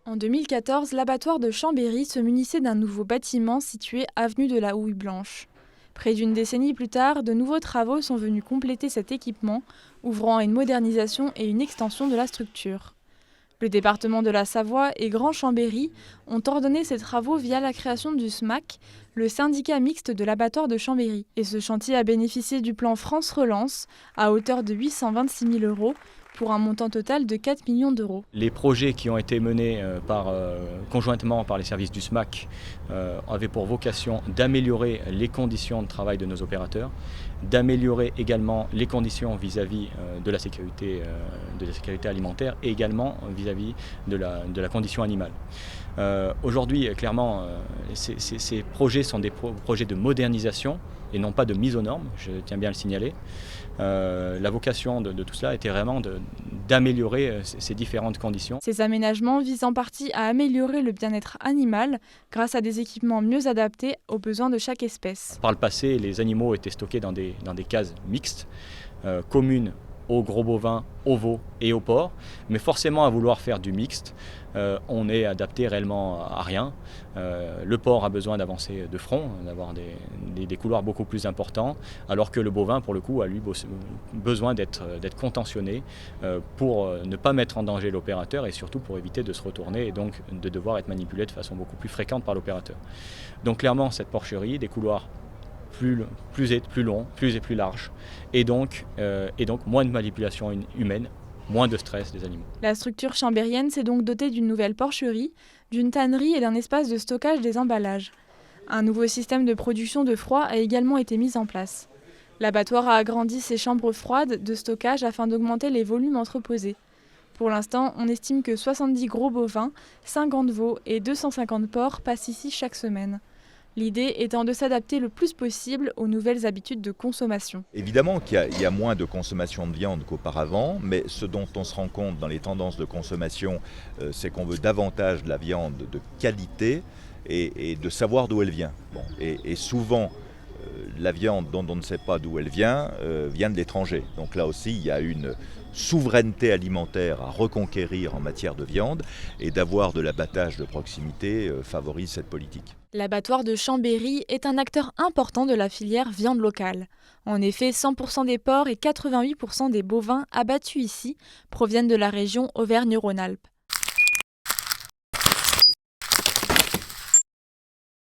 En 2014, l'abattoir de Chambéry se munissait d'un nouveau bâtiment situé avenue de la Houille Blanche. Près d'une décennie plus tard, de nouveaux travaux sont venus compléter cet équipement, ouvrant à une modernisation et une extension de la structure. Le département de la Savoie et Grand Chambéry ont ordonné ces travaux via la création du SMAC, le syndicat mixte de l'abattoir de Chambéry. Et ce chantier a bénéficié du plan France Relance à hauteur de 826 000 € pour un montant total de 4 millions d'euros. Les projets qui ont été menés conjointement par les services du SMAC avaient pour vocation d'améliorer les conditions de travail de nos opérateurs, d'améliorer également les conditions vis-à-vis de la sécurité alimentaire et également vis-à-vis de la condition animale. Aujourd'hui, clairement, ces projets sont des projets de modernisation et non pas de mise aux normes, je tiens bien à le signaler. La vocation de tout cela était vraiment d'améliorer ces différentes conditions. Ces aménagements visent en partie à améliorer le bien-être animal grâce à des équipements mieux adaptés aux besoins de chaque espèce. Par le passé, les animaux étaient stockés dans des cases mixtes, communes aux gros bovins, aux veaux et aux porcs, mais forcément à vouloir faire du mixte, on est adapté réellement à rien. Le porc a besoin d'avancer de front, d'avoir des couloirs beaucoup plus importants, alors que le bovin, pour le coup, a lui besoin d'être contentionné pour ne pas mettre en danger l'opérateur et surtout pour éviter de se retourner et donc de devoir être manipulé de façon beaucoup plus fréquente par l'opérateur. Donc clairement, cette porcherie, des couloirs plus long, plus large, et donc moins de manipulation humaine, moins de stress des animaux. La structure chambérienne s'est donc dotée d'une nouvelle porcherie, d'une tannerie et d'un espace de stockage des emballages. Un nouveau système de production de froid a également été mis en place. L'abattoir a agrandi ses chambres froides de stockage afin d'augmenter les volumes entreposés. Pour l'instant, on estime que 70 gros bovins, 50 veaux et 250 porcs passent ici chaque semaine. L'idée étant de s'adapter le plus possible aux nouvelles habitudes de consommation. Évidemment qu'il y a moins de consommation de viande qu'auparavant, mais ce dont on se rend compte dans les tendances de consommation, c'est qu'on veut davantage de la viande de qualité et de savoir d'où elle vient. Et souvent, la viande dont on ne sait pas d'où elle vient de l'étranger. Donc là aussi, il y a une souveraineté alimentaire à reconquérir en matière de viande et d'avoir de l'abattage de proximité favorise cette politique. L'abattoir de Chambéry est un acteur important de la filière viande locale. En effet, 100% des porcs et 88% des bovins abattus ici proviennent de la région Auvergne-Rhône-Alpes.